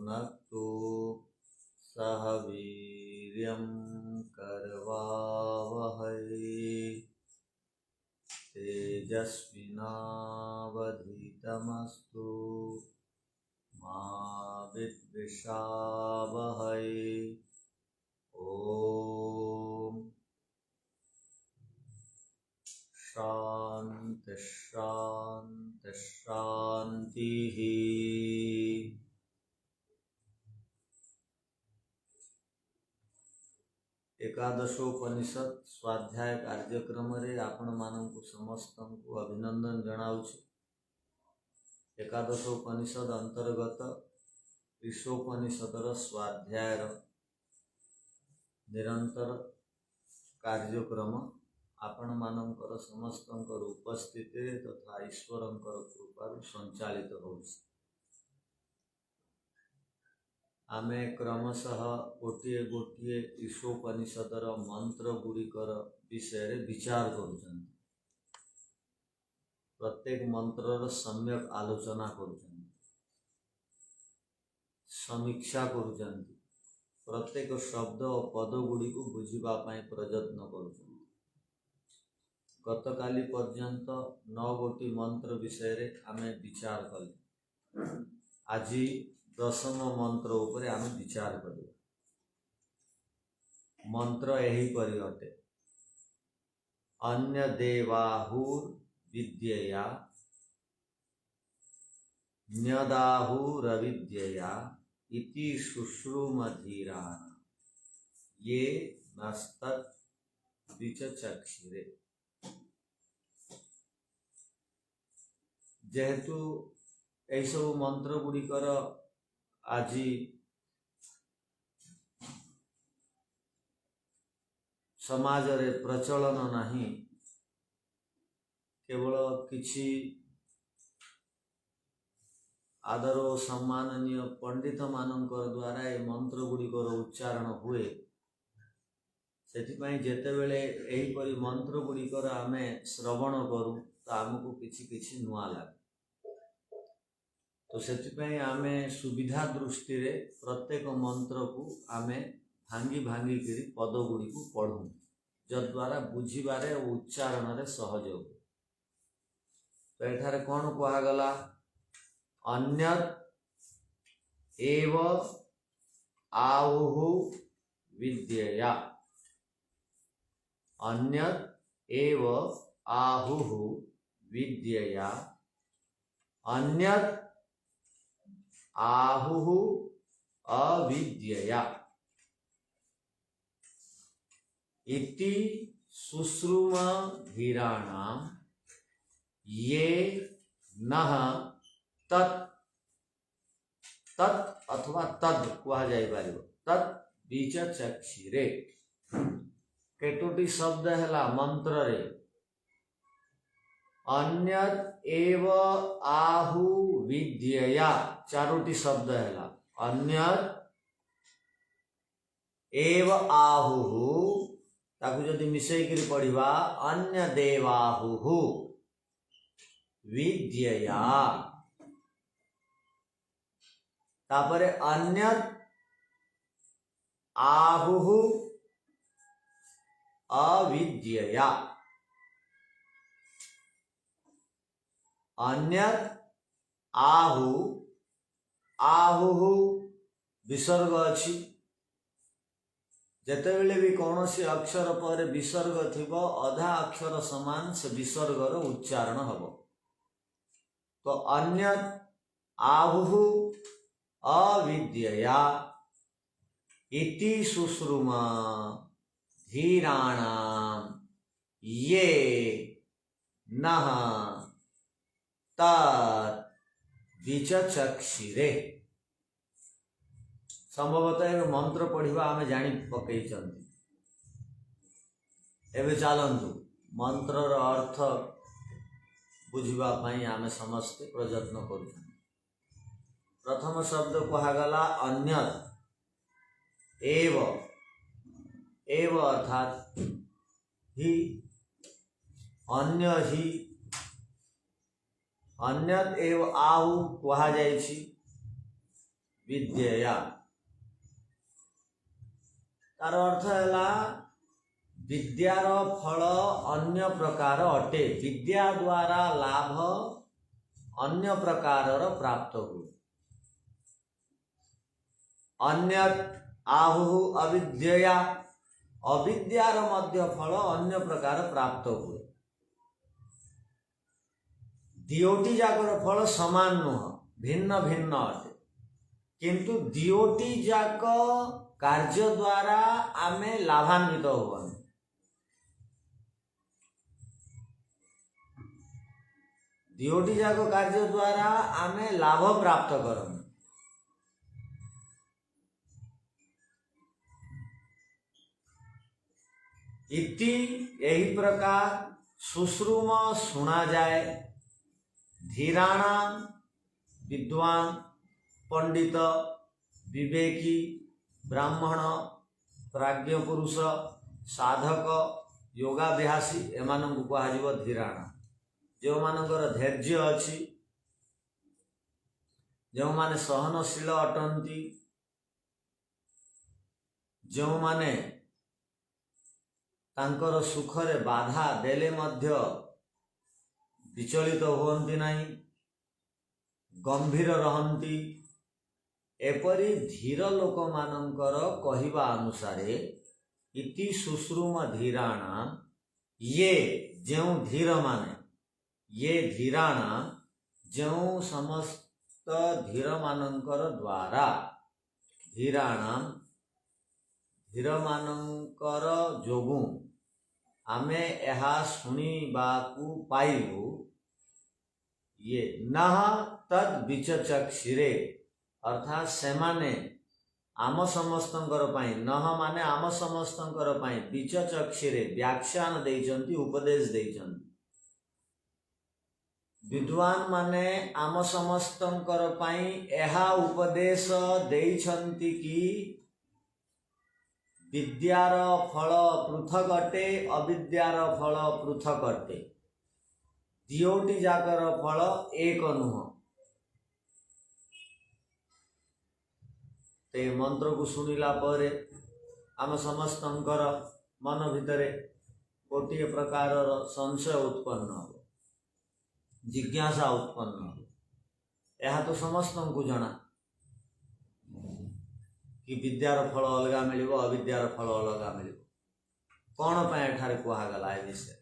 भुनक्तु सह वीर्यं करवावहै तेजस्विनावधीतमस्तु मा विद्विषावहै। ओम शांति शांति शांति। एकादशोपनिषद स्वाध्याय कार्यक्रम रे आपण मानकु समस्तंकु अभिनंदन जणाउछु। एकादशोपनिषद अंतर्गत ईशोपनिषदर स्वाध्यायर निरंतर कार्यक्रम आपण मानकर समस्तंकर उपस्थिति तथा ईश्वरंकर कृपा संचालित होउछि। आमे क्रमशः गोटे गोटे ईशोपनिषदर मंत्र गुड़िकर विषय विचार करुछन। प्रत्येक मंत्रर सम्यक आलोचना करुछन, समीक्षा करुछन, प्रत्येक शब्द और पद गुड़ी को बुझिबा पई प्रयत्न करुछन। गतकाली पर्यंत 9 गोटी मंत्र विषय रे आमे विचार कले। आज 10म मंत्र उपरे आमे विचार करिबा। मंत्र एही परि अटे। अन्य देवाहुर विद्यया न्यदाहुरविद्यया इति शुश्रूमधीरान ये नस्तत् विचक्षिरे। जेहेतु ऐसो मंत्र गुड़िकर आज समाज रे प्रचलन नहीं, केवल किछि आदर और सम्माननीय पंडित मानकर द्वारा ये मंत्र गुड़िकर उच्चारण हुए। सेथिपाई जेतेबेले एहीपरि मंत्र गुड़िकर आमे श्रवण करूँ तो आमको किछि किछि नुआ लागे। तो सेथिपाई आमे सुविधा दृष्टि रे प्रत्येक मंत्र को आमे भांगी भांगी करी पद गुड़ी को पढ़ू, जद्वारा बुझिबारे और उच्चारण रे सहयोग। तो एठारे कौन कहगला? अन्यत् एव आहुः विद्यया। अन्यत् एव आहुः विद्यया। अन्यत् आहुः अविद्यया इति शुश्रूमधीराणां ये नः तत् तत् अथवा तद कहा जाय पारिबो। तत् विचक्षिरे। केतोटी शब्द हैला मंत्र रे? अन्यत् एव आहु विद्यया चारोटी शब्द हैला। अन्यत् एव आहु ताकु जदि मिसई करी पढ़िबा अन्य देवाहु विद्यया। तापरे अन्यत् आहुः अविद्यया। अन्यत् आहु आहुः विसर्ग अछि। जेतेबेले भी कौनसी अक्षर पर विसर्ग थिबो अधा अक्षर समान से विसर्गर उच्चारण हबो। तो अन्यत् आहुः अविद्यया इति शुश्रूमधीराणां ये नः तत् विचक्षिरे। संभवतः मंत्र पढ़िबा आमे जानी पकई चंदी। एबे चलंतु मंत्रर अर्थ बुझिबा पई आमे समस्त प्रयत्न करू। प्रथम शब्द कहगला अन्यत् एव। एव अर्थात ही, अन्य ही। अन्यत् एव आहु कहा जायछि। विद्यया तार अर्थ है विद्यार फल अन्य प्रकार अटे। विद्या द्वारा लाभ अन्य प्रकार प्राप्त हुए। अन्य आहु अविद्यया अविद्यार मध्य फल अन्य प्रकार प्राप्त हुए। दियोटी जाकर फल समान नुह, भिन्न भिन्न अटे, किंतु दियोटी जाक कार्य द्वारा आमे लाभान्वित हुआ। दियोटी जाक कार्य द्वारा आमे लाभ प्राप्त करम। इति यही प्रकार सुश्रुम सुना जाए। धीराणाम विद्वान पंडित विवेकी ब्राह्मण प्राज्ञ पुरुष साधक योगाभ्यासी एमानंकु कहाजिव धीराण। जो मानकर धैर्य अच्छी, जो माने सहनशील अटंती, जो माने तांकर सुखरे बाधा देले मध्य विचलित हुअन्ति नहीं, गंभीर रहन्ति, एपरी धीर लोक मानकर कहिबा अनुसारे इति सुश्रुम धीराणाम ये जो धीर माने ये धीराणा जो समस्त धीर मानकर द्वारा धीराणाम धीर मानकर जोगु आमे एहा शुणिबाकु पाइबु। ये नह तद विचचक्षिरे अर्थात सेमाने आम समस्तंकर पाई नह माने आम समस्तंकर पाई विचचक्षिरे व्याख्यान देइचंती, उपदेश देइचंती। विद्वान माने आम समस्तंकर पाई एहा उपदेश देइचंती कि विद्यार फल पृथक अटे, अविद्यार फल पृथक अटे, दियोटी जाकर फल एक नुह। ते मंत्र को सुनिला परे आम समस्तंकर मन भितरे गोटे प्रकार संशय उत्पन्न हो, जिज्ञासा उत्पन्न हो। यह तो समस्त को जना कि विद्यार फल अलगा मिल, अविद्यार फल अलगा मिल। कौन पे एठारे कहगला ए विषय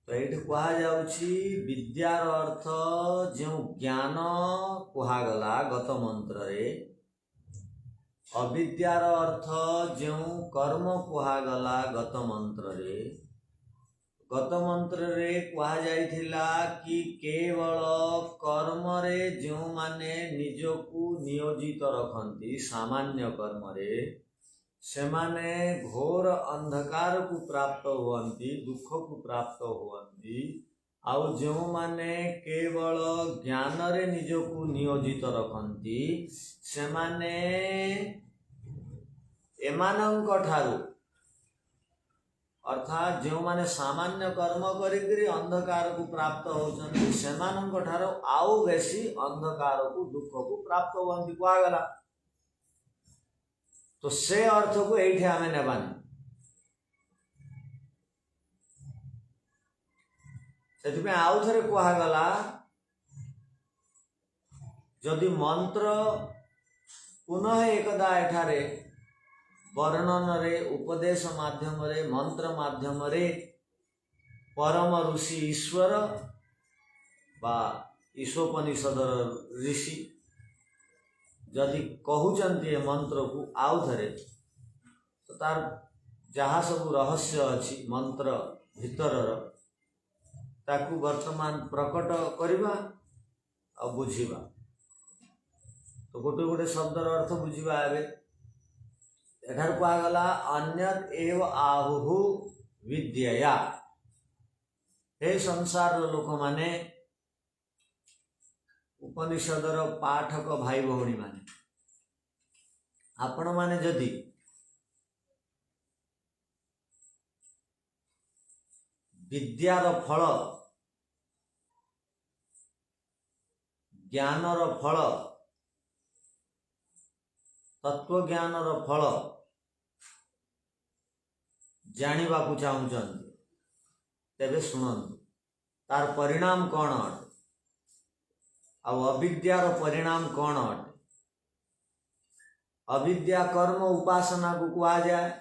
तो ये कहुच्छी विद्यार अर्थ जो ज्ञान कहगला गत मंत्र रे, अविद्यार अर्थ जो कर्म कहगला गत मंत्र रे। गत मंत्र रे कहा जाइथिला कि केवल कर्म रे जो माने निजकु नियोजित रखंती सामान्य कर्म रे सेमाने घोर अंधकार को प्राप्त हुअन्ति, दुख को प्राप्त हुअन्ति। आउ जो माने केवल ज्ञान रे निजकु नियोजित रखंती सेमाने एमानंक ठारू अर्थात जो माने सामान्य कर्म करी अंधकार को प्राप्त होचंती सेमानंक ठारो आउ बेसी अंधकार को दुख को प्राप्त होती कहगला। तो से अर्थ को एठे आमे नेबानी। सेथिपे आउ थरे कहगला जदि मंत्र पुनः एकदा एठारे वर्णन रे उपदेश माध्यम रे मंत्र माध्यम रे परम ऋषि ईश्वर बा ईशोपनिषदर ऋषि जदि कहउचंती मंत्र को आउ थरे तो तार जहाँ सब रहस्य अच्छी मंत्र भितरर ताकू वर्तमान प्रकट करवा और बुझिबा। तो गोटे गोटे शब्दर अर्थ बुझिबा। एठार कहगला अन्यत एव आहु विद्यया। हे संसार लोक माने उपनिषदर पाठक भाई भौणी माने आपण माने जदि विद्यार फल ज्ञानर फल तत्व ज्ञान फल जानिबा को चाहुचंती तेबे सुनंतु तार परिणाम कौन अटे आ अविद्यार परिणाम कौन अटे। अविद्या कर्म उपासना को कहा जाए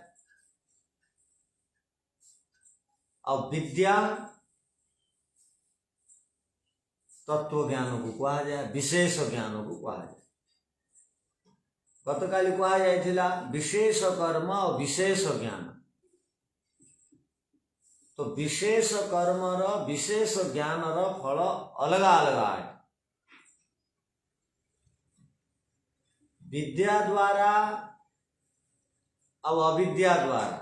और विद्या तत्व ज्ञान को कहा जाए, विशेष ज्ञान को कहा जाए। गत काली कहा जाइथिला विशेष कर्म और विशेष ज्ञान। तो विशेष कर्मर विशेष ज्ञानर फल अलग अलग है। विद्या द्वारा और अविद्या द्वारा,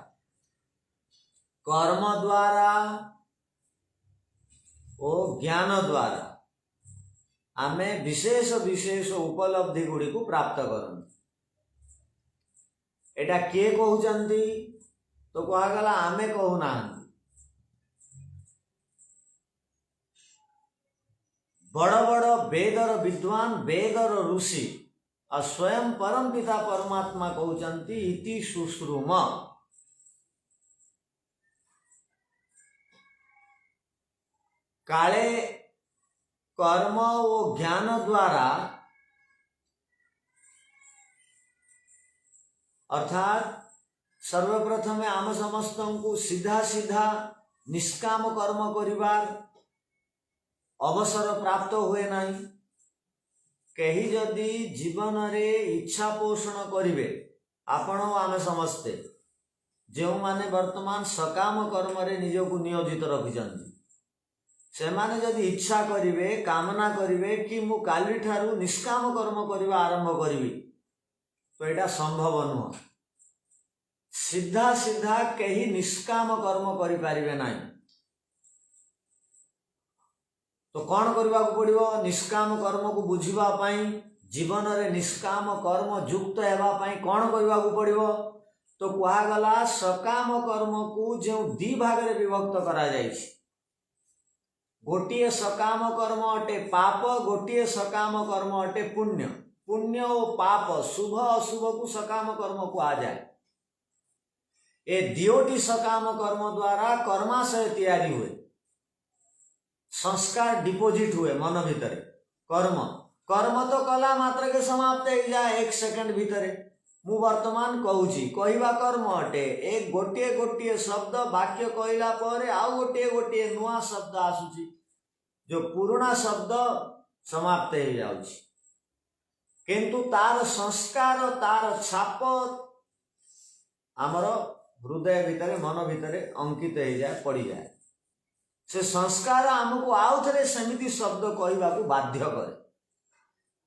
कर्म द्वारा और ज्ञान द्वारा आमे विशेष विशेष उपलब्धि गुड़ी को प्राप्त करन। एटा किए कहउचंती तो कहगला आमे कहूना। बड़ बड़ वेदर विद्वान वेदर ऋषि और स्वयं परम पिता परमात्मा कहउचंती इति सुश्रुम। काले कर्म और ज्ञान द्वारा अर्थात सर्वप्रथम आम समस्त को सीधा सीधा निष्काम कर्म करिवार अवसर प्राप्त हुए नहीं। कहीं जदि जीवन रे इच्छा पोषण करिवे आपण आमे समस्ते जो माने वर्तमान सकाम कर्म रे निजको नियोजित रखिछन्ति से माने जदि इच्छा करिवे कामना करिवे कि मु काली ठारू निष्काम कर्म करिवा आरंभ करिवी तो एटा संभव नुह। सीधा सीधा कहीं निष्काम कर्म करि पारिबे नहीं। तो कौन करबा को पड़िबो निष्काम कर्म को बुझिबा पई जीवन रे निष्काम कर्म युक्त हेबा पई कौन करबा को पड़िबो तो कहा गला सकाम कर्म को जो दी भाग रे विभक्त करा जायछि। गोटिए सकाम कर्म अटे पाप, गोटिए सकाम कर्म अटे पुण्य। पुण्य और पाप शुभ अशुभ को सकाम कर्म को आ जाए। ए दियोटी सकाम कर्म द्वारा कर्माशय तैयारी हुए, संस्कार डिपोजिट हुए मन भितर। कर्म कर्म तो कला मात्र के समाप्त हो जाए एक सेकंड भितर। मु वर्तमान कहूची कहवा कर्म अटे एक गोटे गोटे शब्द वाक्य कहला पर आउ गोटे गोटे नुआ शब्द आसुची जो पुराना शब्द समाप्त हो जाउची किंतु तार संस्कार तार छाप आमर हृदय भितर मन भितर अंकित हो जाए पड़ जाए। से संस्कार आमको आउ थे सेमिति शब्द कहवा को बाध्य करे।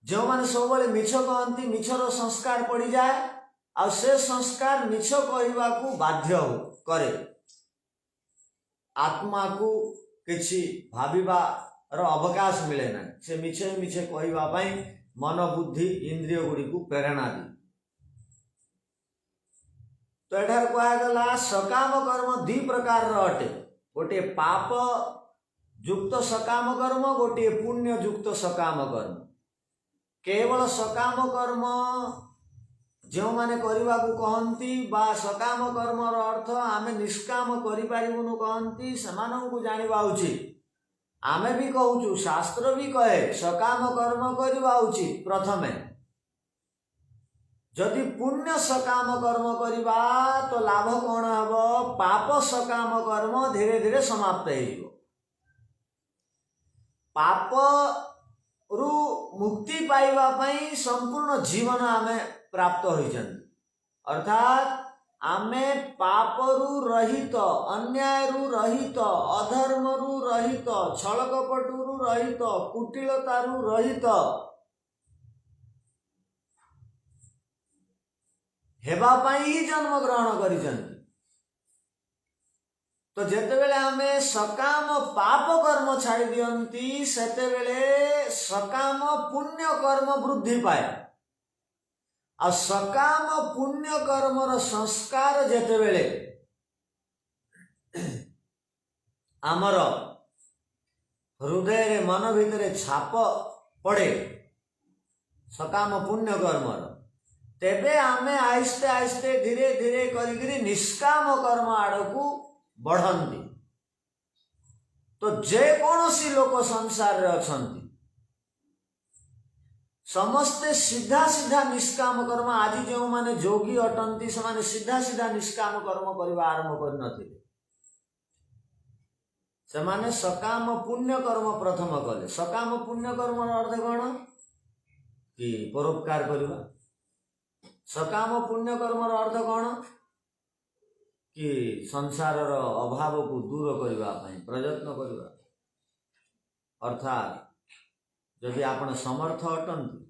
जो माने सब मिछ कहती मिछर संस्कार पड़ जाए आ से संस्कार मिछ कहवा को बाध्य करे। आत्मा को किछि भाविबार अवकाश मिले ना। से मिछे मिछे कहवा पई मन बुद्धि इंद्रिय गुड़ी को प्रेरणा दी। तो एठार कहगला सकाम कर्म दी प्रकार अटे। गोटे पाप युक्त सकाम कर्म गोटे पुण्य युक्त सकाम कर्म। केवल सकाम कर्म जो माने करबा को कहंती बा सकाम कर्म रो अर्थ आमे निष्काम करि पारिबुनु कहंती समान को जानिबा उचित। आमे भी कहूचु शास्त्र भी कहे सकाम कर्म करबा उचित। प्रथमे जदि पुण्य सकाम कर्म करिबा तो लाभ कौन हबो पाप सकाम कर्म धीरे धीरे समाप्त हो। पाप रु मुक्ति पाइबा पई संपूर्ण जीवन आमे प्राप्त होइछन। अर्थात आमे पाप रु रहित अन्याय रु रहित अधर्म रु रहित छल कपट रु रहित कुटिलता रु रहित हेबा पाई ही जन्म ग्रहण करिछन्ति। तो जेतेबेले आमे सकाम पाप कर्म छाड़ी दियंती सेतेबेले सकाम पुण्य कर्म वृद्धि पाए। आ सकाम पुण्य कर्मर संस्कार जेतेबेले आमर हृदय रे मन भितर छाप पड़े सकाम पुण्य कर्मर तेबे आमे आहिस्ते आहिस्ते धीरे धीरे करी निष्काम कर्म आड़कू बढ़ंती। तो जेकोसी लोक संसार रे अछंती समस्ते सीधा सीधा निष्काम कर्म, आज जो माने जोगी अटंती से माने सीधा सीधा निष्काम कर्म करवा आरंभ कर नथिले। से माने सकाम पुण्य कर्म प्रथम कले। सकाम पुण्य कर्म अर्थ कौन कि परोपकार करवा। सकाम पुण्य कर्म अर्थ कौन कि संसार अभाव को दूर करने प्रयत्न करवा। अर्थात जदि आपण समर्थ अटंती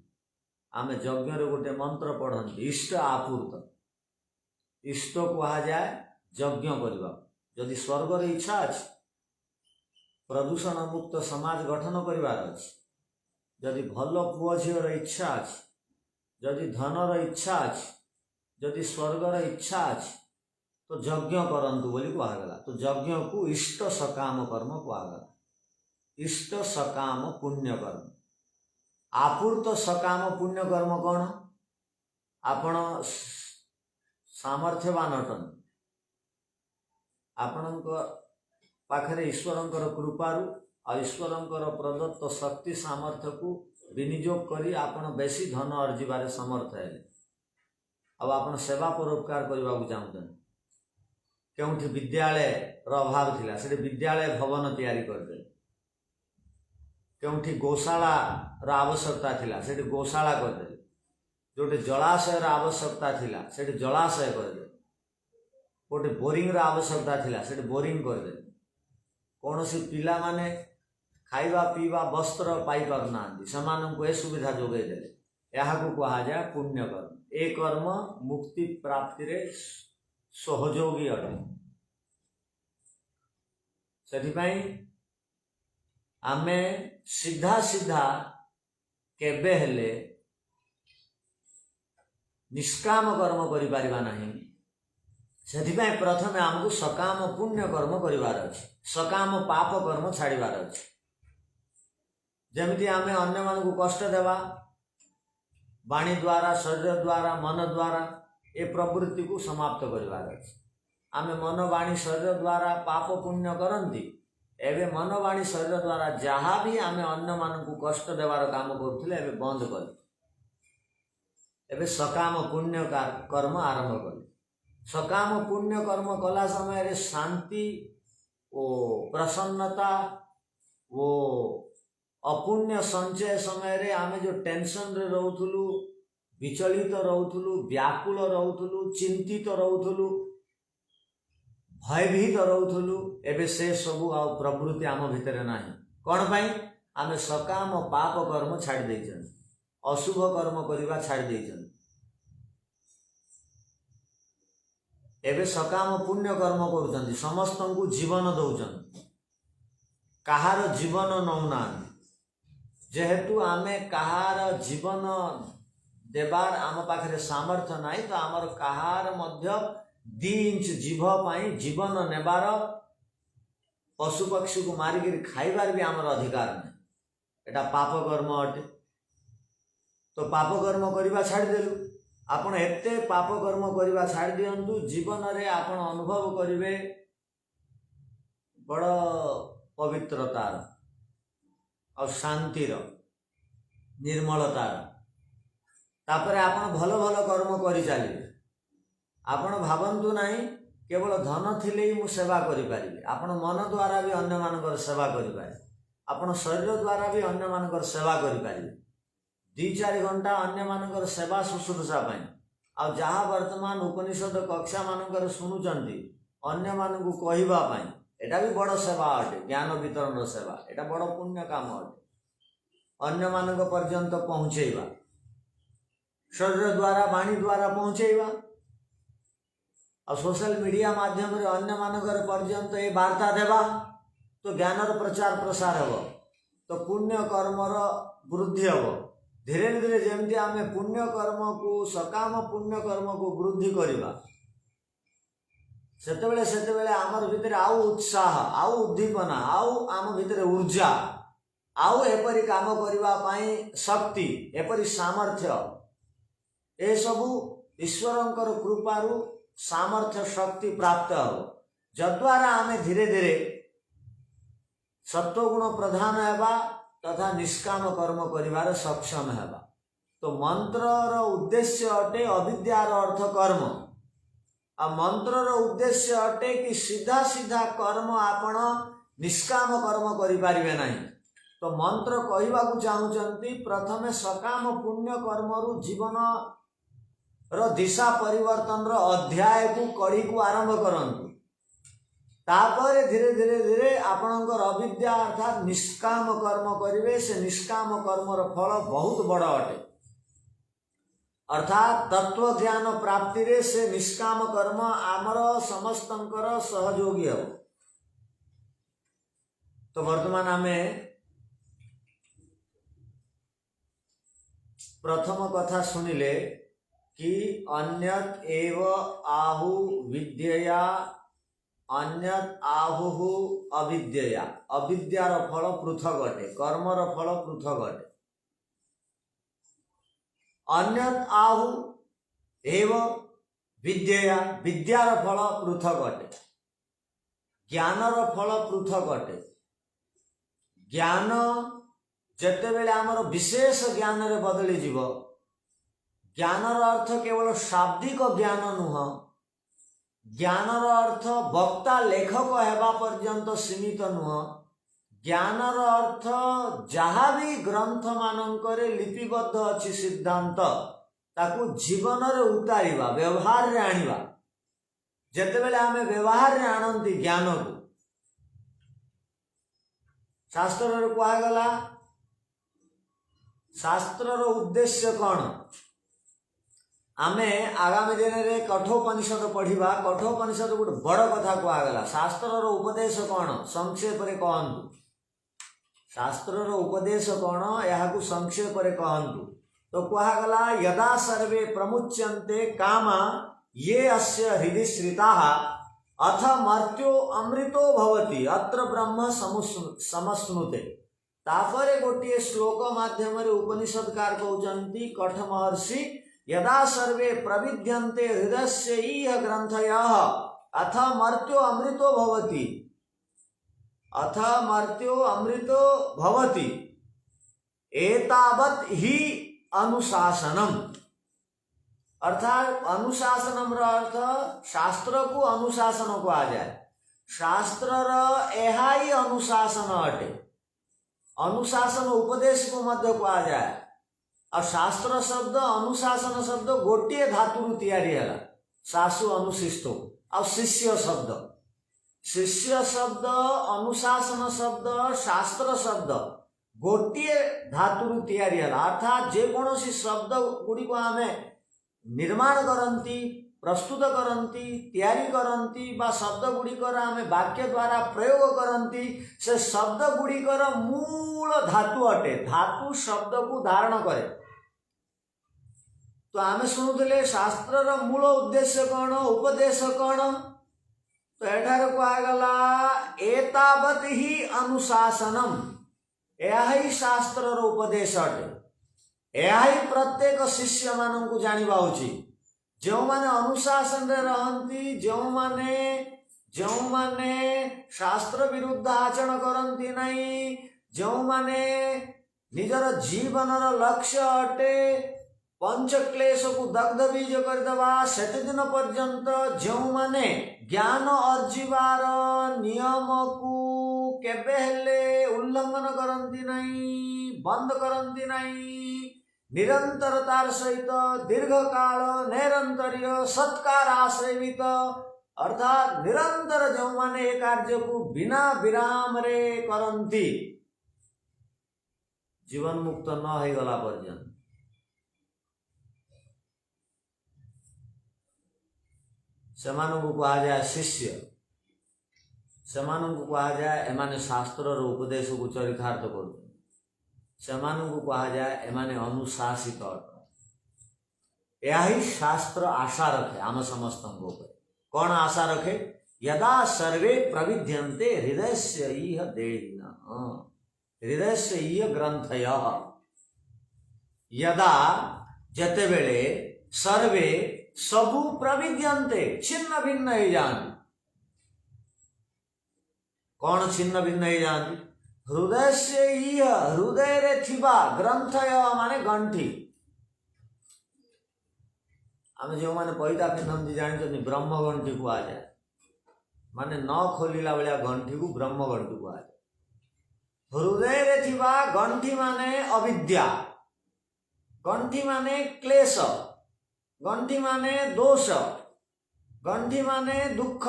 आमे यज्ञ रे गोटे मंत्र पढ़ंती इष्ट आपूर्त। इष्ट कहा जाए यज्ञ करवा। जदि स्वर्ग रे इच्छा अछि, प्रदूषण मुक्त समाज गठन करिवार अछि, जदि भल पुओ झीर इच्छा अछि, जदि धनर इच्छा अछि, जदि स्वर्गर इच्छा अछि, तो यज्ञ करंतु बोली कहगला। तो यज्ञ को इष्ट सकाम कर्म कहगला। इष्ट सकाम पुण्य कर्म। आपूर्त सकाम पुण्य कर्म कौन? आपण सामर्थ्यवान अटन, आपण पाखरे ईश्वरंकर कृपारू और ईश्वरंकर प्रदत्त शक्ति सामर्थ्य को विनियोग करी आपण बेसी धन अर्जिबारे समर्थ है। अब आपण सेवा परोपकार करने को चाहते। क्योंकि विद्यालय अभाव थिला से विद्यालय भवन तैयारी करदे। क्योंकि गौशाला आवश्यकता थिला से गौशाला करदे। जोटे जलाशय आवश्यकता थिला से जलाशय करदे। गोटे बोरिंग आवश्यकता थिला से बोरिंग करदे। कौन सी पिला माने खाइबा पीवा वस्त्र पाई पारना से ए सुविधा जोगे देले। यहाँ को कहा जाए पुण्य कर्म। ए कर्म मुक्ति प्राप्ति रे सहयोगी अटे। सेथिपाई आमे सीधा सीधा केबे हेले निष्काम कर्म करि परिबा नाही। सेथिपाई प्रथमे आमको सकाम पुण्य कर्म करिवार अछि, सकाम पाप कर्म छाड़िबार अछि। जेमिति आमे अन्य मान को कष्ट देवा वाणी द्वारा, शरीर द्वारा, मन द्वारा ए प्रवृत्ति को समाप्त करिवार अछि। आमे मन वाणी शरीर द्वारा पाप पुण्य करंती, एबे मन वाणी शरीर द्वारा जहाँ भी आमे अन्य मान को कष्ट देवार काम करुथिले एबे बंद कर। एबे सकाम पुण्य कर्म आरंभ कर। सकाम पुण्य कर्म कला समय रे शांति ओ प्रसन्नता वो अपुण्य संचय समय रे आमे जो टेंशन रे रहउथुलु, विचलित रहउथुलु, व्याकुल रहउथुलु, चिंतित रहउथुलु, भयभीत रहउथुलु, एबे से सबु आ प्रवृत्ति आम भितर नाही। कौन पाई? आमे सकाम पाप कर्म छाड़ देइछन, अशुभ कर्म करिबा छाड़ देइछन। एबे सकाम पुण्य कर्म करुचंती, समस्तन को जीवन दउचन, कहार जीवन नौना। जेहेतु आमे कहार जीवन देवार आम पाखरे सामर्थ्य नाही, तो आमर कहार मध्य 2 इंच जीभ पाई जीवन नेबार, पशु पक्षी को मारिक खाइबार भी आमर अधिकार नहीं। एटा पाप कर्म अटे। तो पाप कर्म करवा छाड़ देलु। आपण एते पाप कर्म करवा छाड़ दियंतु, जीवन रे आपण अनुभव करिवे बड़ पवित्रतार और शांतिर, निर्मलतार। तापरे आपण भल भल कर्म करि चलिए। आपण भावंतु नाही केवल धन थिले ही मु सेवा करि पारिबे। आपण मन द्वारा भी अन्य मानकर सेवा करि पारिबे। आपण शरीर द्वारा भी अन्य मानकर सेवा करि पारिबे। 2-4 घंटा अन्य मानकर सेवा शुश्रूषा पाई आ जहाँ वर्तमान उपनिषद कक्षा मानकर शुणुचंती अन्य मानकु कहिबा पाई, एटा भी बड़ सेवा अटे। ज्ञान वितरण सेवा एटा बड़ पुण्य काम अटे। अन्य मानक पर्यंत पहुँचेबा, शरीर द्वारा वाणी द्वारा पहुँचेबा और सोशल मीडिया माध्यम रे अन्य मानकर पर्यंत ए वार्ता देवा, तो ज्ञानर प्रचार प्रसार हेबो, तो पुण्य कर्मर वृद्धि हेबो। धीरे धीरे जमती आमे पुण्य कर्म को, सकाम पुण्य कर्म को वृद्धि करिबा, सेतेबेले सेतेबेले आमर भितर आउ उत्साह, आउ उद्दीपना, आउ आम भितर ऊर्जा, आउ एपरी काम करिबा पाई शक्ति, एपरी सामर्थ्य, ए सबू ईश्वरंकर कृपारू सामर्थ्य शक्ति प्राप्त हो जद्वारा आमे धीरे धीरे सत्वगुण प्रधान हेबा तथा निष्काम कर्म करिवार सक्षम हेबा। तो मंत्रर उद्देश्य अटे अविद्यार अर्थ कर्म आ मंत्रर उद्देश्य अटे कि सीधा सीधा कर्म आपण निष्काम कर्म करि पारिबे नाही। तो मंत्र कहवा को चाहूचंती प्रथमे सकाम पुण्य कर्मरु जीवन रो दिशा परिवर्तन रो अध्याय को कड़ी को आरंभ करंतु तापर धीरे धीरे धीरे आपणकर अविद्या अर्थात निष्काम कर्म करिवे से निष्काम कर्मर फल बहुत बड़ अटे अर्थात तत्व ज्ञान प्राप्ति रे से निष्काम कर्म आमर समस्तंकर सहयोगी हो। तो वर्तमान आमे प्रथम कथा सुनिले कि अन्यत एव आहु विद्यया अन्यत आहु अविद्यया अविद्यार फल पृथक अटे कर्मर फल पृथक अटे। अन्यत आहु एव विद्यया विद्यार फल पृथक अटे ज्ञानर फल पृथक अटे। ज्ञान जेतेबेले आमर विशेष ज्ञान रे बदली जीव ज्ञानर अर्थ केवल शाब्दिक ज्ञान नुह ज्ञानर अर्थ वक्ता लेखक हेबा पर्यंत सीमित नुह ज्ञानर अर्थ जहाँ भी ग्रंथ मानकरे लिपिबद्ध अच्छी सिद्धांत ताकू जीवन रे उतारिबा व्यवहार रे आनिबा जेतेबेले आमे व्यवहार रे आनंती ज्ञान को शास्त्र रे कहा गला शास्त्र रो उद्देश्य कौन आमे आगामी दिन रे कठोपनिषद पढ़िबा कठोपनिषद गोटे बड़ कथा कहा गला शास्त्र रो उपदेश कौन संक्षेप रे कहंतु शास्त्र रो उपदेश कौन याकू संक्षेप रे कहंतु। तो कहा गला यदा सर्वे प्रमुच्यन्ते कामा ये अस्य हृदि श्रिताः अथ मर्त्यो अमृतो भवति अत्र ब्रह्म समश्नुते। तापरे गोटे श्लोक माध्यम रे उपनिषदकार कहउचंती कठ महर्षि यदा सर्वे प्रविद्यन्ते हृदयस्य इह ग्रंथयः अथ मर्त्यो अमृतो भवति अथ मर्त्यो अमृतो भवति एतावत् ही अनुशासनम अर्थात अनुशासनम रो अर्थ शास्त्र को अनुशासन कहा जाए शास्त्र एहा ही अनुशासन अटे अनुशासन उपदेश को मध्य कहा जाए और शास्त्र शब्द अनुशासन शब्द गोटे धातु तैयारी है शाशु अनुशिष्टो और शिष्य शब्द अनुशासन शब्द शास्त्र शब्द गोटे धातु तैयारी है अर्थात जेकोसी शब्द गुड़ी को आम निर्माण करती प्रस्तुत करती तैयारी करती बा शब्द गुड़िकर आम वाक्य द्वारा प्रयोग करती से शब्द गुड़िकर मूल धातु अटे धातु शब्द को धारण करे। तो आम शुणुले शास्त्र मूल उद्देश्य कौन उपदेश कौन तो एठार कहगला एतावत ही अनुशासनम यही शास्त्र उपदेश अटे यही प्रत्येक शिष्य मान को जानिबा उचित जो माने अनुशासन रे रहंती जो माने शास्त्र विरुद्ध आचरण करंती नहीं जो माने निजर जीवनर लक्ष्य अटे पंच क्लेश को दग्ध बीज करदेवा सेते दिन पर्यंत जो माने ज्ञान अर्जिबार नियम को केबे हेले उल्लंघन करंती नहीं बंद करंती नहीं निरंतरतार सहित दीर्घ काल निरंतरीय सत्कार आश्रयित अर्थात निरंतर जो माने कार्य को बिना विराम रे करंती जीवन मुक्त न हो गला पर्यंत सेमानंकु कहा जाए शिष्य सेमानंकु कहा जाए एमाने शास्त्र उपदेश को चरितार्थ कर सेमानंकु कहा जाए एमाने अनुशासित यही शास्त्र आशा रखे आम समस्त कौन आशा रखे यदा सर्वे प्रविद्यन्ते हृदय से इह देहिन हृदय से इह ग्रंथय यदा जते बेले सर्वे सबु प्रविद्यन्ते छिन्न भिन्न हो जाती। कौन छिन्न भिन्न हो जाती? हृदय से हृदय रे थिबा ग्रंथ माने गंठी। आम जो मैंने पैदा पिंधती जानते ब्रह्म गंठी कह जाए, माने न खोलिला भाया गंठी को ब्रह्म गंठी कह जाए। हृदय रे थिबा गंठी माने अविद्या, गंठी माने क्लेश, गंठी माने दोष, गंठी माने दुख,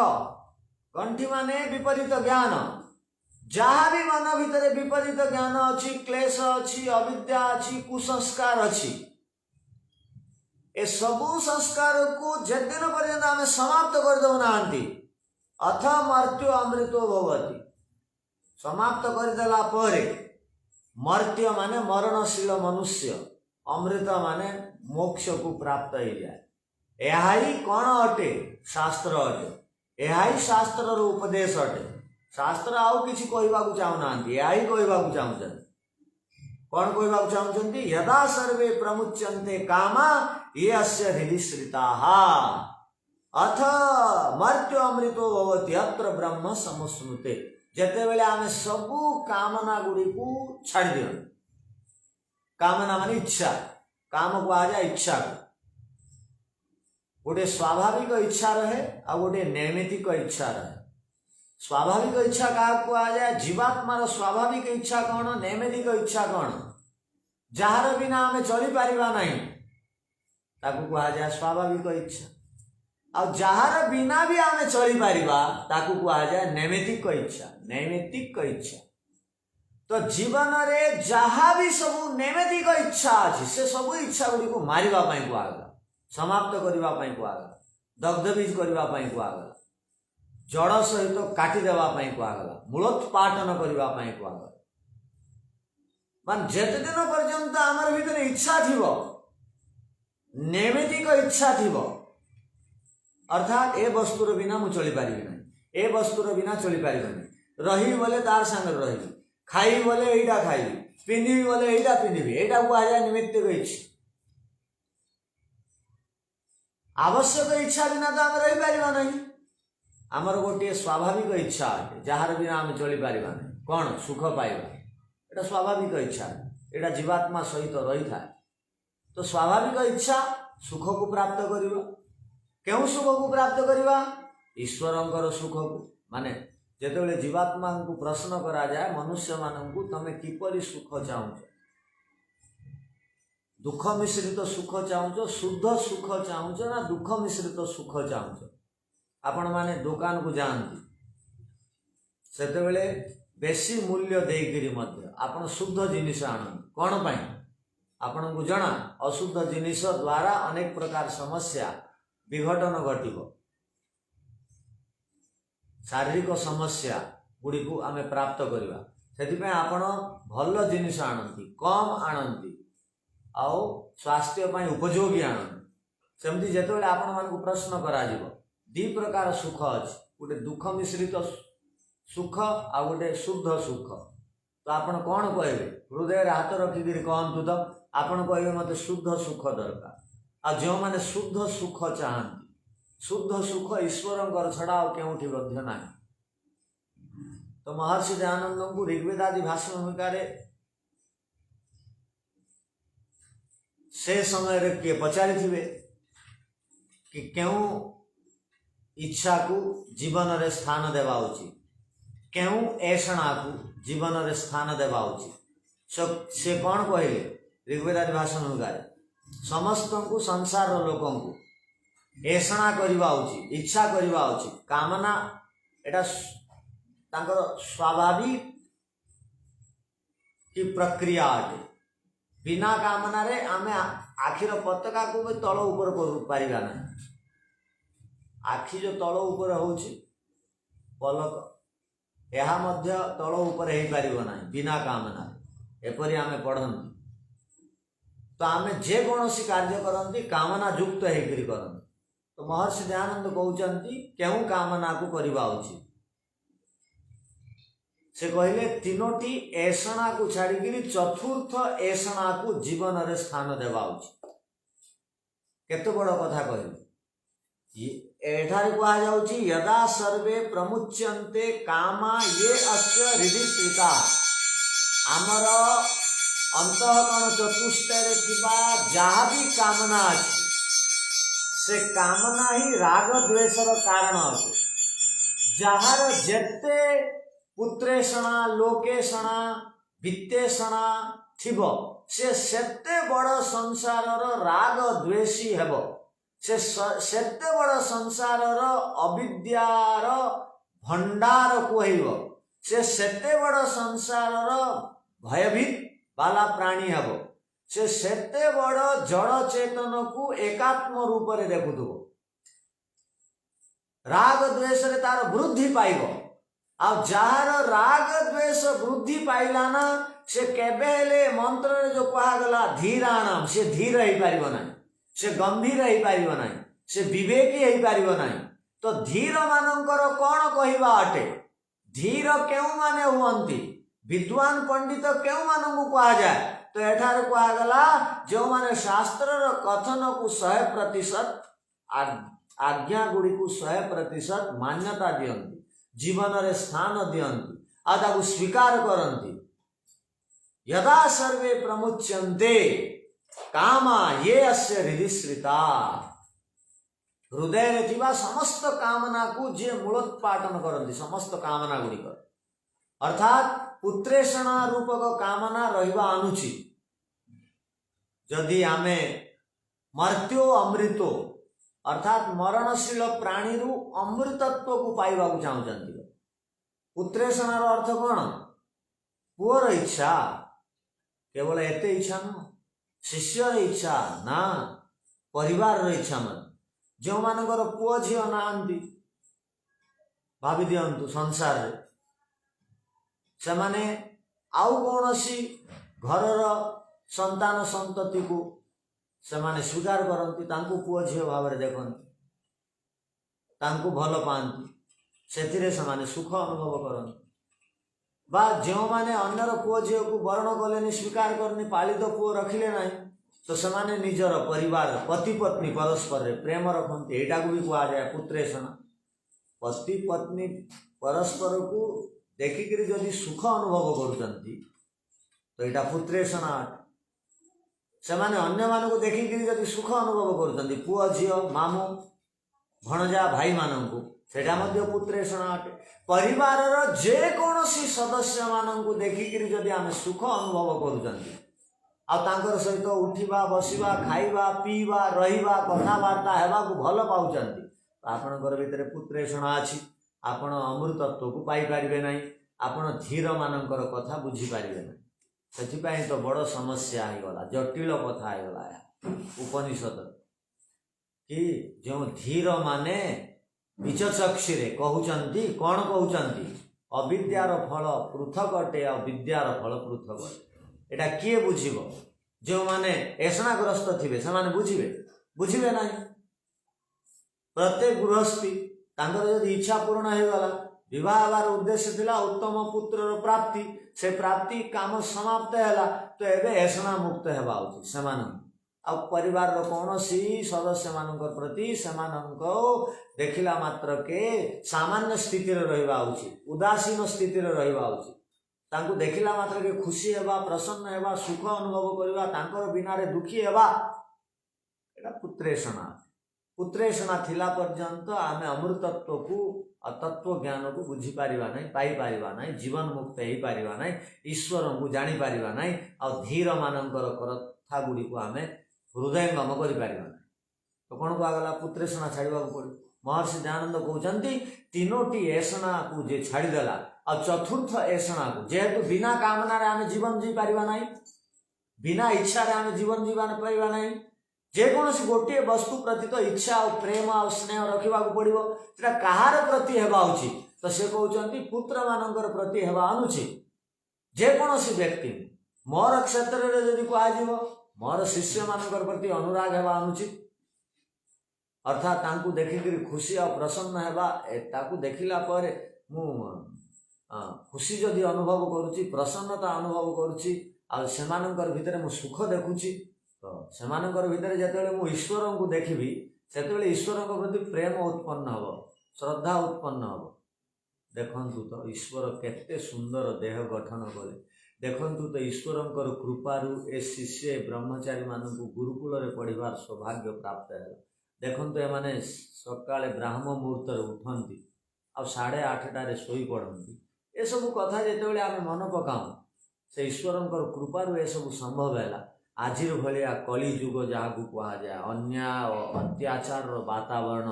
गंठी माने विपरीत ज्ञान। जहाँ भी मन भितर विपरीत ज्ञान अच्छी, क्लेश अच्छी, अविद्या अच्छी, कुसंस्कार अच्छी, ए सबू संस्कार को जदिन पर्यंत आम समाप्त कर दौना अथ मर्त्यो अमृतो भवति। समाप्त करदेला परे मर्त्य माने मरणशील मनुष्य, अमृत माने मोक्ष को प्राप्त हो जाए। यही कौन अटे? शास्त्र अटे। यही शास्त्र उपदेश अटे। शास्त्र आउ किसी कहवाक चाहूना, यही कहवाक चाहते। कौन कहवाक चाहते? यदा सर्वे प्रमुच्यन्ते कामा ये अस्य हृदिश्रिताः अथ मर्त्यो अमृतो भवति अत्र ब्रह्म समुस्मृते। जेते बेले आमे सबू कामना गुड़ी को छाड़ दियो। कामना माने इच्छा, काम को आ जाए इच्छा को। गोटे स्वाभाविक इच्छा रहे और गोटे नैमित्तिक इच्छा रहे। स्वाभाविक इच्छा क्या कह जाए? जीवात्मार स्वाभाविक इच्छा कौन, नैमित्तिक इच्छा कौन? जार बिना आम चली पारिबा नहीं, ताकू कह जाए स्वाभाविक इच्छा। और जार बिना भी आम चली पारिबा ताकू कह जाए नैमित्तिक इच्छा। नैमित्तिक इच्छा तो जीवन रे जहाँ भी सब नैमित्तिक इच्छा अच्छी से सब इच्छा गुड़ी को मारिबा पई कहगला, समाप्त करबा पई कहगला, दग्धबीज करबा पई कहगला, जड़ सहित काटी देबा पई कहगला, मूलोत्पाटन करबा पई कहगला। मान जेते दिन पर्यंत आमर भीतर इच्छा थिबो, नैमित्तिक इच्छा थिबो, अर्थात ए वस्तुर बिना मु चली पारिबि नहीं, ए वस्तुर बिना चली पारिबि नहीं, रही बोले तार संगे रही, खाई बोले एटा खाई, पिंधि बोले एटा पिंधि, एटा कह जाए नैमित्तिक इच्छा। आवश्यक इच्छा बिना तो आम रही पारिबा नहीं। आमर गोटे स्वाभाविक इच्छा है जार बिना आम चली पारिबा नहीं। कौन? सुख पाइबा, एटा स्वाभाविक इच्छा, एटा जीवात्मा सहित रही था। तो स्वाभाविक इच्छा सुख को प्राप्त करिबा। क्यों सुख को प्राप्त करिबा? ईश्वरंकर सुख को। माने जेतेबेले जीवात्मा को प्रश्न करा जाए मनुष्य मानू तमे किपरि सुख चाहूच, दुख मिश्रित सुख चाहूच, शुद्ध सुख चाहूच ना दुख मिश्रित सुख चाहूच? आपण माने दुकान को जाती सेतेबेले बेसी मूल्य देकरी मध्य आपण शुद्ध जिनिस आण। कौन पाई? आपण को जना अशुद्ध जिनिस द्वारा अनेक प्रकार समस्या विघटन घटिबो, शारीरिक समस्या गुड़ी को आमे प्राप्त करिबा। सेति आपण भल जिनिस आणंती, कम आणंती, आउ स्वास्थ्य पाई उपयोगी आणंती। सेमती जेतेबेले आपण मान को प्रश्न करा जिवो दी प्रकार सुख अछि, गोटे दुख मिश्रित सुख आ गोटे शुद्ध सुख। तो आपण कौन कहबे? हृदय हाथ रखिक कहतु तो आपण कहबे मते शुद्ध सुख दरकार। आ जो माने शुद्ध सुख चाहती, शुद्ध सुख ईश्वरंकर छड़ा और केउठी बध्य नाही। तो महर्षि दयानंद को ऋग्वेद आदि भाषण भूमिकारे से समय रे किए पचारि थिबे कि क्यों इच्छा को जीवन रे स्थान देवा उचित, क्यों ऐषणा को जीवन रे स्थान देवा उचित। से कौन कहले ऋग्वेद आदि भाषण भूमिकारे? समस्त को संसार लोकों को ऐषणा करवा उचित, इच्छा करवा उचित। कामना एटा तांकर स्वाभाविक की प्रक्रिया अटे। बिना कामना रे आमे आखिर पताका को भी तल ऊपर कर पारिबा ना। आखि जो तल ऊपर होउछि पलक, यह मध्य तल ऊपर हो पारिबो ना बिना कामना। एपरि आमे पढ़ंती तो आमे जे कौनसी कार्य करंती कामना युक्त होकर करंती। तो महर्षि दयानंद कहउचंती क्यों कामना को करवा उचित? से कहले तीनोटी ऐषणा को छाड़ी चतुर्थ ऐषणा को जीवन रे स्थान देवा उचित। केते बड़ कथा कहले एठारे कहा जाउची यदा सर्वे प्रमुच्यन्ते कामा ये अस्य हृदि श्रिता आमर अंतःकरण चतुष्टय थिबा जहाँ भी कामना अछि से कामना ही राग द्वेषर कारण अछि जहार जेते पुत्रेषणा लोकेषणा वित्तेषणा थिबो से सेते बड़ संसारर राग द्वेषी हेबो से सेते बड़ संसारर अविद्यार भंडार कहइबो से सेते बड़ संसारर भयभीत बाला प्राणी हेबो से सेते बड़ जड़ चेतन को एकात्म रूप रे देखुथबो राग द्वेष रे तार वृद्धि पाइबो आ जार राग द्वेष वृद्धि पाइला ना से केबे हेले मंत्र रे जो कहा गला धीराणाम से धीर ही पारिबो नाही से गंभीर ही पारिबो नाही से विवेकी ही पारिबो नाही तो धीर मानकर कोन कहिबा अटे धीर केउ माने हुअंती विद्वान पंडित केउ मानकु कहा जाए तो एठारे कहा गला जो माने शास्त्र रो कथन को 100% आज्ञा गुड़ी को 100% मान्यता दियंती जीवन रे स्थान दियंती आ ताकू स्वीकार करंती यदा सर्वे प्रमुच्यन्ते कामा ये अस्य हृदि श्रिता हृदय रे थिबा समस्त कामना को जे मूलोत्पाटन करंती समस्त कामना गुड़ी कर अर्थात पुत्रेषणा रूपक कामना रहिबा अनुचित जदि आमे मर्त्यो अमृतो अर्थात मरणशील प्राणी रु अमृतत्व को पाइबा को चाहूचंती पुत्रेषणार अर्थ कौन पुअर इच्छा केवल एते इच्छा न शिष्यर इच्छा ना परिवार इच्छा मन जो मानकर पुओ झियो नांती भाभी दियंतु संसार रे से माने आउ कौनसी घरर संतान संतति को से माने स्वीकार करती तांको पुओ झियो भाव रे देखंती तांको भल पांती सेथिरे से माने सुख अनुभव करंती बा जो माने अन्यर पुओ झियो को वर्ण कलेनी स्वीकार करनी पालित पुओ रखिले नाही तो से माने निजर परिवार पति पत्नी परस्पर रे प्रेम रखंती एटा को भी कहा जाए पुत्रेषणा पति पत्नी परस्पर को देखिक जदि सुख अनुभव करुचंती तो यहाँ पुत्रेषणा से माने अन्य मानक देखिक जदि सुख अनुभव करुचंती पुओ झियो मामू भणजा भाई मानक सेटा मध्य पुत्रेषणा अटे परिवार जे कौनसी सदस्य मानक देखिक जदि आमे सुख अनुभव करुचंती आ तांकर सहित उठिबा बसिबा खाइबा पीबा रहिबा कथावार्ता हेबा को भल पाउचंती आपणकर भितर पुत्रेषणा अछि आपण अमृतत्व को पाई पारिबे नाही आपण धीर मानकर कथा बुझी पारिबे नाही सेथिपाई तो बड़ समस्या हो गला जटिल कथा हो गला उपनिषद कि जो धीर माने विचक्षी रे कहउचंती कोन कहउचंती अविद्यार फल पृथक अटे आ विद्यार फल पृथक अटे एटा किए बुझिबो जो माने ऐसणाग्रस्त थिबे से माने बुझिबे नाही प्रत्येक गृहस्थी तांकर यदि इच्छा पूर्ण हो गला विवाह हबार उद्देश्य थिला उत्तम पुत्र प्राप्ति से प्राप्ति काम समाप्त हैला तो एबे ऐसणा मुक्त हेबा उचित सेमान आ परिवार रो कौनसी सदस्य मानकर प्रति सेमानंको देखिला मात्र के सामान्य स्थिति रे रहिबा उचित उदासीन स्थिति रे रहिबा उचित तांको देखिला मात्र के खुशी हेबा प्रसन्न हेबा सुख अनुभव करबा तांकर बिना रे दुखी हेबा एटा पुत्रेषणा थिला पर्यंत आमे अमृतत्व को तत्व ज्ञान को बुझी पारिबा नहीं पाई पारिबा नहीं जीवन मुक्त हेई पारिबा नहीं ईश्वर को जानी पारिबा नहीं आ धीर मानकर कथा गुडी को आमे हृदयंगम करि पारिबा नहीं तो कोन को आगला पुत्रेषणा छाड़ीबा को पड़ी महर्षि दयानंद कहउचंती तीनोटी ऐसणा को जे छाड़ी देला आ चतुर्थ ऐसणा को जेहेतु बिना कामना रे आमे जीवन जी पारिबा नहीं बिना इच्छा रे आमे जीवन जीवान पारिबा नहीं जेकोसी गोटे वस्तु प्रति तो इच्छा और प्रेम और स्नेह रखा पड़ो सेटा कहार प्रति हेबा उचित तो से कहते पुत्र मानकर प्रति हेबा अनुचित जेकोसी व्यक्ति मोर क्षेत्र में जदि कह मोर शिष्य मानकर प्रति अनुराग हेबा अनुचित अर्थात तांकु देखिक खुशी और प्रसन्न हेबा ताकु देखिला पर मु खुशी जदि अनुभव करुच्ची प्रसन्नता अनुभव करुच्ची आ सेमानकर भितर मु सुख देखुची तो सेमानकर भितर जेतेबेले मु ईश्वर को देखिबी सेतेबेले ईश्वर प्रति प्रेम उत्पन्न हब, श्रद्धा उत्पन्न हब। देखंतु तो ईश्वर केते सुंदर देह गठन कले, देखंतु तो ईश्वर कृपारू ए शिष्य ब्रह्मचारी मानू गुरुकुल पढ़ार सौभाग्य प्राप्त है। देखंतु एमाने सकाळे ब्राह्म मुहूर्त उठती आ 8:30 शोई पड़ती। ए सब कथा जितेबाला आम मन पकाऊ से ईश्वर कृपारू ए सब संभव है। आज भाया कली जुग जहाँ कह जाए अन्याय अत्याचार वातावरण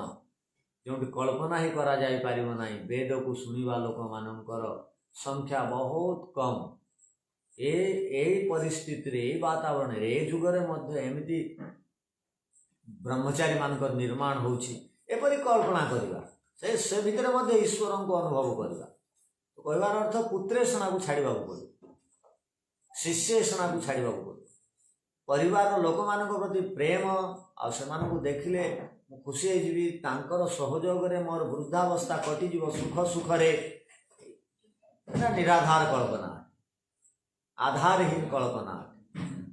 जो कल्पना ही करा जाई पारिबो नाही, वेद को शुणा लोक मानकर संख्या बहुत कम। ए परिस्थिति रे वातावरण रे जुगरे मध्य एमती ब्रह्मचारी मानकर निर्माण होछि एपरि कल्पना करवा से भितर मध्य ईश्वर को अनुभव करवा। तो कहबार अर्थ पुत्रेषणा को छाड़ा पड़े, शिष्येषणा को छाड़ा पड़े, परिवार लोक मान प्रति प्रेम आ देखिले खुशी होगी, तांकर सहयोग रे मोर वृद्धावस्था कटिज सुख सुखरे। निराधार कल्पना, आधारहीन कल्पना।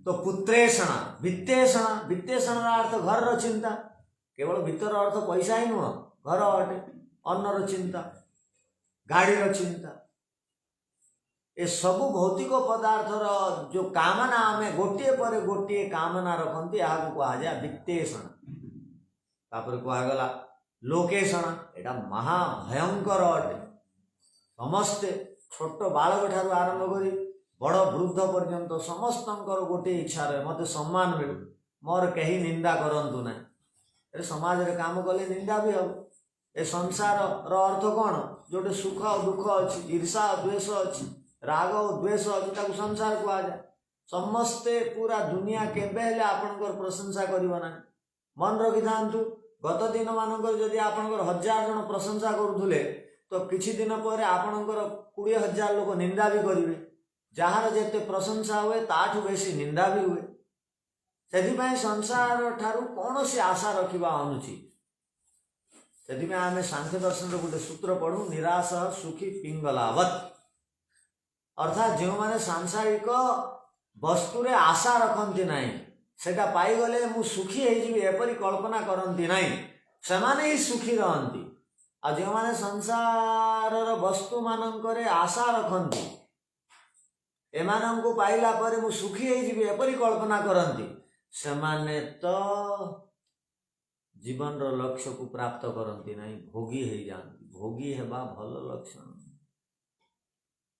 तो पुत्रेषणा वित्तेषणा, वित्तेषणा अर्थ घर चिंता, केवल भीतर अर्थ पैसा ही नुह, घर अटे, अन्नर चिंता, गाड़ीर चिंता, ए सब भौतिक पदार्थर जो कामना आमे गोटे पर गोटे कामना रखती यहाँ कह जाए वित्तेषणा। तापर कहगला लोकेषणा, एटा महाभयंकर अटे। समस्ते छोट बालक ठारू आरंभ करी बड़ वृद्ध पर्यंत समस्त गोटे इच्छा रहे मत सम्मान मिलू, मोर कहीं निंदा करंतु ना। ए समाज रे काम कले निंदा भी हम। ए संसार रो अर्थ कौन? जोटे सुख दुख अच्छी, ईर्षा द्वेष अच्छी, राग द्वेष अच्छी, ताकू संसार कह जाए। समस्ते पूरा दुनिया केबे हेले आपनकर प्रशंसा करिबो ना। मन रखि थांतु, गत दिन मानकर जदि आपनकर 1000 जन प्रशंसा करुथुले तो किछि दिन पर आपनकर 20,000 लोक निंदा भी करिवे। जार जेते प्रशंसा हुए ताठू बेसी निंदा भी हुए। से संसार ठारू कौन सी आशा रखा अनुचित। से आम सांख्य दर्शन गोटे सूत्र पढ़ू, निराश सुखी पिंगलावत। अर्थात जो माने सांसारिक वस्तु रे आशा रखती नाई, सेटा पाईगले मु सुखी होइजिबी एपरी कल्पना करती नाई, सेमाने ही सुखी रहती। आ जो माने संसार वस्तु मानकरे आशा रखती, एमानंकु पाइला परे मु सुखी होइजिबी एपरी कल्पना करती, सेमाने तो जीवन रो लक्ष्य को प्राप्त करती नहीं, भोगी हो जाती। भोगी हेबा भल लक्षण।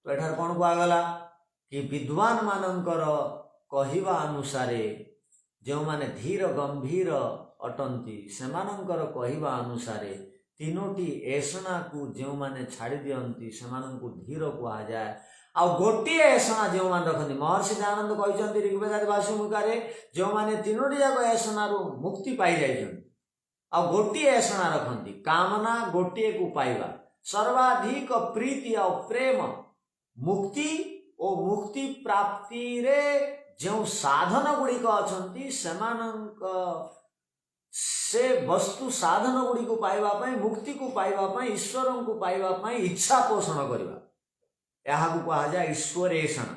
तो एठार कौन कहगला कि विद्वान मानकर कहिबा अनुसारे जो माने धीर गंभीर अटंती सेमानंकर कहिबा अनुसारे तीनोटी ऐसना को जो माने छाड़ी दियंती सेमानंकु धीर कहा जाए। आ गोटे ऐसना जो मान रखती, महर्षि दयानंद कहते ऋग्वेद भाष्यमुखारे जो माने तीनोटी जाक ऐसना मुक्ति पाई जाइछन। आ गोटे ऐसना रखती, कामना गोटे को पाइबा, सर्वाधिक प्रीति और प्रेम मुक्ति और मुक्ति प्राप्ति रे जो साधन गुड़िक अच्छी से वस्तु साधन गुड़िक पाइबा, मुक्ति को पाइबा, ईश्वर को पाइबा इच्छा पोषण करवा, यहाँ को कह जाए ईश्वरेषणा।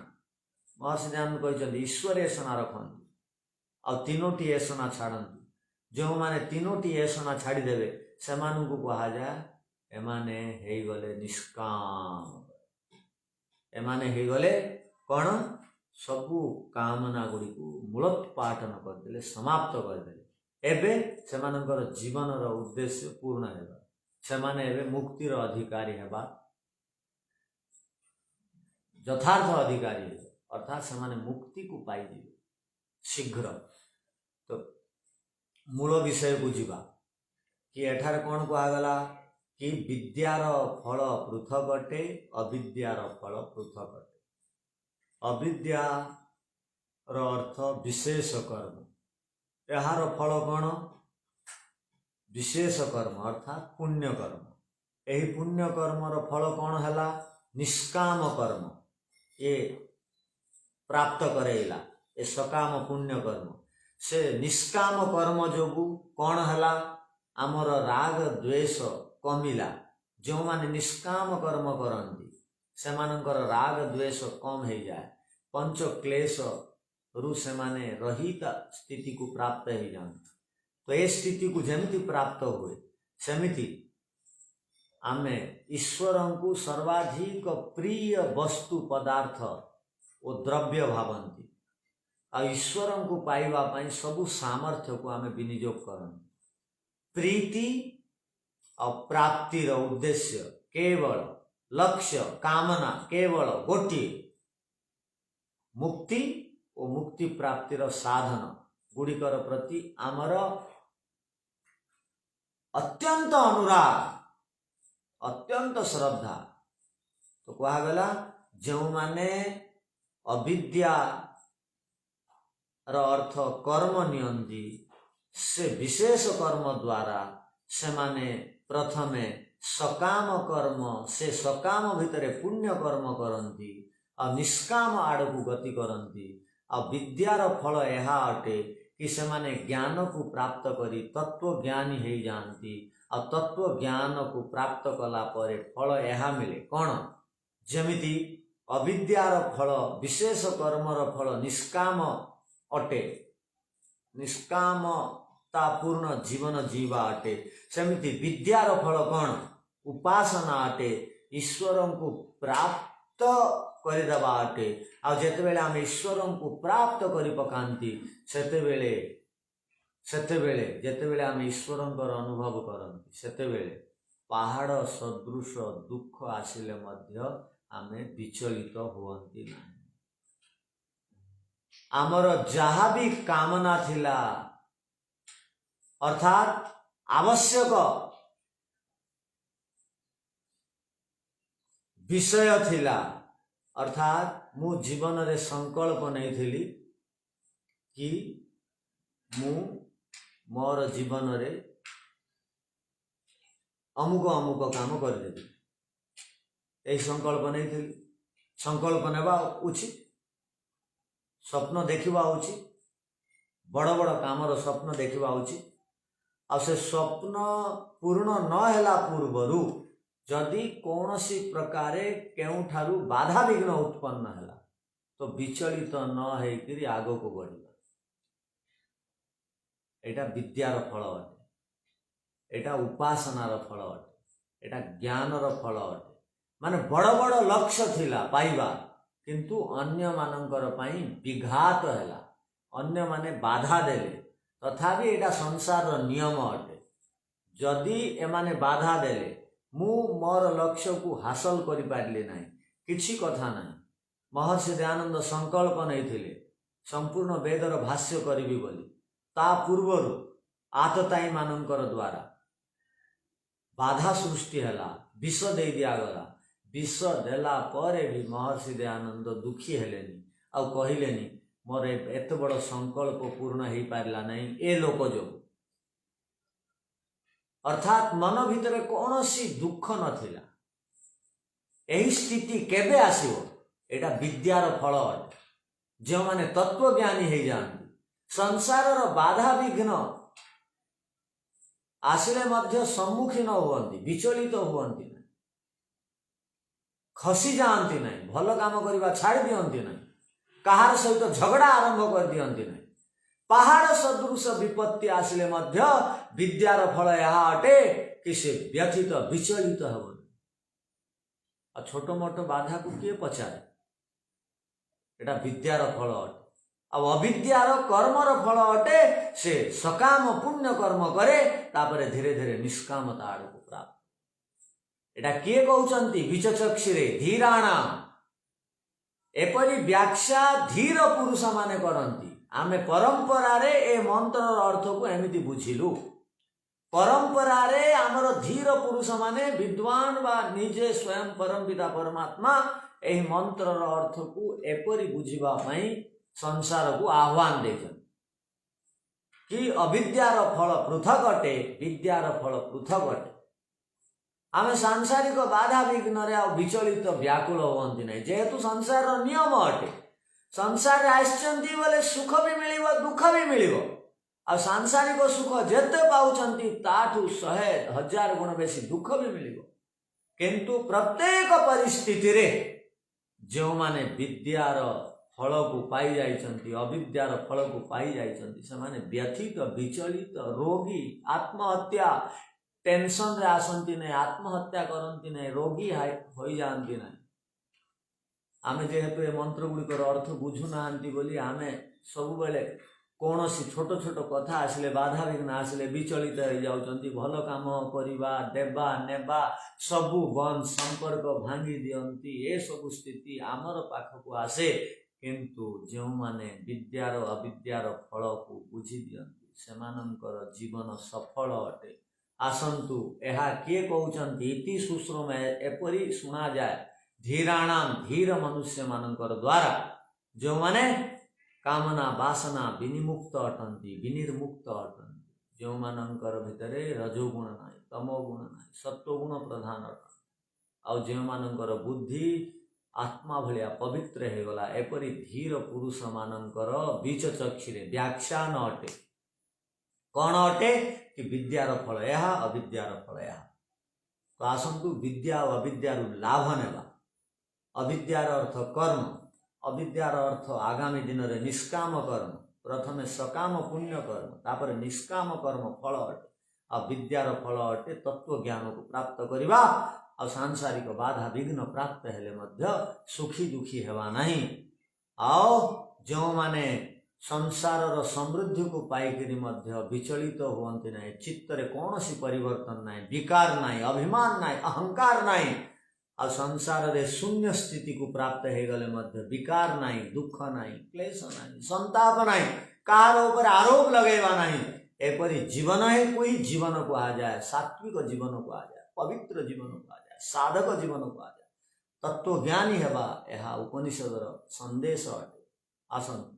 महर्षि दयानंद कहते ईश्वरेषणा रखती आ तीनोटी ऐसना छाड़ती। जो माने तीनोटी ऐसना छाड़ीदेवे से कह जाए एमाने हे गले निष्काम, एमाने हे गले कौन सबू कामना गुड़ी को मूलोत्पाटन करदे, समाप्त करदे। एबे सेमानंकर जीवन रो उद्देश्य पूर्ण हेबा, सेमाने एबे मुक्तिर अधिकारी हेबा, यथार्थ अधिकारी है। अर्थात सेमाने मुक्ति को पाई शीघ्र। तो मूल विषय को जीवा कि एठार कौन कहगला कि विद्यार फल पृथक अटे, अविद्यार फल पृथक अटे। अविद्यार अर्थ विशेष कर्म, यार फल कौन? विशेष कर्म अर्थात पुण्य कर्म। यही पुण्य कर्मर फल कौन है? निष्काम कर्म ये प्राप्त करेला, ये सकाम पुण्य कर्म। से निष्काम कर्म जोगु कौन है? आमर राग द्वेष कमिला। जो माने निष्काम कर्म करती से राग द्वेष कम हो जाए, पंच क्लेश रु सेमाने रहित स्थिति को प्राप्त हो जाती। तो ये स्थिति को जमिति प्राप्त हुए सेमिति आमे ईश्वर को सर्वाधिक प्रिय वस्तु पदार्थ और द्रव्य भावती आ ईश्वर को पाइबा पाई सबु सामर्थ्य को आमे विनियोग करती। प्रीति और प्राप्तिर उद्देश्य केवल लक्ष्य कामना केवल गोटे मुक्ति और मुक्ति प्राप्तिर साधन गुड़िकर प्रति आमर अत्यंत अनुराग अत्यंत श्रद्धा। तो कहगला जो माने अविद्या अर्थ कर्म नियंती से विशेष कर्म द्वारा से माने प्रथमे सकाम कर्म से सकाम भितर पुण्य कर्म करती और निष्काम आड़ को गति करती। और विद्यार फल यह अटे कि से माने ज्ञान को प्राप्त करी तत्व ज्ञानी हो जाती और तत्व ज्ञान को प्राप्त कला परे फल यह मिले कौन जमिति अविद्यार फल विशेष कर्मर फल निष्काम अटे निष्कामता पूर्ण जीवन जीवा अटे सेमिति विद्यार फल कौन उपासना अटे ईश्वर को प्राप्त करदेवा अटे। आ जेतेबेले आम ईश्वर को प्राप्त करि पकांती सेतेबेले जेतेबेले आम ईश्वर अनुभव करती सेतेबेले पहाड़ सदृश दुख आसिले मध्य आमे विचलित हुअंती नहीं। आमर जहाँ भी कामना थिला अर्थात आवश्यक विषय थिला अर्थात मु जीवन रे संकल्प नहीं थिली कि मु मोर जीवन रे अमुक अमुक काम करदेवी यही संकल्प नहीं थी। संकल्प नेबा उचित स्वप्न देखा उचित बड़ बड़ कामर स्वप्न देखा उचित आ से स्वप्न पूर्ण न हेला पूर्वरु जदि कौनसी प्रकारे केउठारु बाधा विघ्न उत्पन्न हैला तो विचलित न होकर आग को बढ़िबा एटा विद्यार फल अटे एटा उपासनार फल अटे एटा ज्ञानर फल अटे। माने बड़ बड़ लक्ष्य थिला पाइबा किंतु अन्य मानकर पाई विघात हैला अन्य माने बाधा देले तथापि एटा संसार नियम अटे। जदि एमाने बाधा देले मु मोर लक्ष्य को हासिल करि पारली नाही किछि कथा नाही। महर्षि दयानंद संकल्प नहीं थिले संपूर्ण वेदर भाष्य करिबी बोली ता पूर्वरु आतताई मानकर द्वारा बाधा सृष्टि हैला विष दे दिया गला विष देला परे भी महर्षि दयानंद दुखी हेलेनी आ कहिलेनी मोर एत बड़ संकल्प पूर्ण हो पारला नहीं ए लोक जो अर्थात मन भितर कौन सी दुख नथिला। यही स्थिति केबे आसीबो एटा विद्यार फल अटे। जो माने तत्वज्ञानी हो जाती संसार बाधा विघ्न आसिले मध्य सम्मुखीन हुअंती विचलित हुअंती नहीं खसी जाती नहीं भल काम करवा छाड़ी दियंती नहीं कहार सहित झगड़ा आरंभ कर दियंती नहीं। पहाड़ सदृश विपत्ति आसिले मध्य विद्यार फल यह अटे कि से व्यथित विचलित हेबनी। आ छोट मोट बाधा को किए पचारे एटा विद्यार फल अटे। अब अविद्यार कर्मर फल अटे से सकाम पुण्य कर्म करे तापरे धीरे धीरे निष्कामता आड़ को प्राप्त। एटा किए कहउचंती विचक्षिरे धीराणाम एपरी व्याख्या धीर पुरुष माने करंती। आमे परंपरा रे ए मंत्र अर्थ को एमिति बुझिलु। परंपरा रे आमर धीर पुरुष माने विद्वान बा निजे स्वयं परम पिता परमात्मा एही मंत्र अर्थ को एपरी बुझिबा पई संसार को आह्वान देछन कि अविद्यार फल पृथक अटे विद्यार फल पृथक अटे। आमे सांसारिक बाधा विघ्न रे विचलित व्याकुल होती नहीं जेहेतु संसार नियम अटे। संसार आइछंती बोले सुख भी मिलिबो दुख भी मिलिबो आ सांसारिक सुख जेते पाउछंती ताठू 100,000 गुण बेसी दुख भी मिलिबो किंतु प्रत्येक परिस्थिति रे जो माने विद्यार फल को पाई जाइछन्ति, अविद्यार फल को पाई जाइछन्ति, सेमाने व्यथित विचलित रोगी आत्महत्या टेंशन रे आसंती नहीं, आत्महत्या करती नहीं, रोगी हो जाती नहीं। आमे जेहेतु ए मंत्र गुड़िकर अर्थ बुझु नाहंती बोली आमे सब बेले कौन सी छोट छोट कथा आसिले बाधा विघ्न आसिले विचलित हो जाउछन्ति। भल काम करिबा देबा नेबा सबु बंद संपर्क भांगी दियंती। ए सब स्थिति आमर पाखक आसे, किंतु जो माने विद्यार अविद्यार फल को बुझी दियंती सेमानंकर जीवन सफल अटे। आसंतु एहा किए कहउछन्ति इति सुश्रुम एपरि सुना जाए धीराणाम धीर मनुष्य मानकर द्वारा जो माने कामना वासना विनिमुक्त अटंती विनिर्मुक्त अटंती। जो मानकर भितरे रजोगुण नाई तमोगुण नाई सत्वगुण प्रधान अटंती। आउ जो मानकर बुद्धि आत्मा भलिया पवित्र हो गला एपरि धीर पुरुष मानकर बीच चक्षुरे व्याख्यान अटे। कौन अटे कि विद्यार फल यह अविद्यार फल यह। तो आसंतु विद्या और अविद्यार लाभ नेबा। अविद्यार अर्थ कर्म, अविद्यार अर्थ आगामी दिन रे निष्काम कर्म। प्रथमे सकाम पुण्य कर्म तापर निष्काम कर्म फल अटे। अविद्यार फल अटे तत्व ज्ञान को प्राप्त करिबा आ सांसारिक बाधा विघ्न प्राप्त हेले मध्य सुखी दुखी हेबा नहीं। आओ जो माने संसार समृद्धि को पाइकरी मध्य विचलित हुअन्ति नहीं, चित्तरे कौनसी परिवर्तन नहीं, विकार नहीं, अभिमान नहीं, अहंकार नहीं। आ संसार रे शून्य स्थिति को प्राप्त हो गले मध्य विकार नहीं, दुख नहीं, क्लेश नहीं, संताप नहीं, कार ऊपर आरोप लगेगा नहीं। एपरी जीवन है कोई जीवन को आ जाए, सात्विक जीवन को आ जाए, पवित्र जीवन को आ जाए, साधक जीवन को आ जाए, तत्व ज्ञानी हेबा यह उपनिषदर संदेश अटे। आसन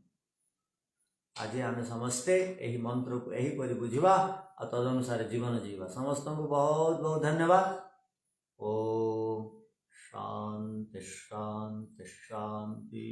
आज आम समस्ते यही मंत्र को यहीपरि बुझा और तदनुसार जीवन जीवा। समस्त को बहुत बहुत धन्यवाद। ओम शांति शांति शांति।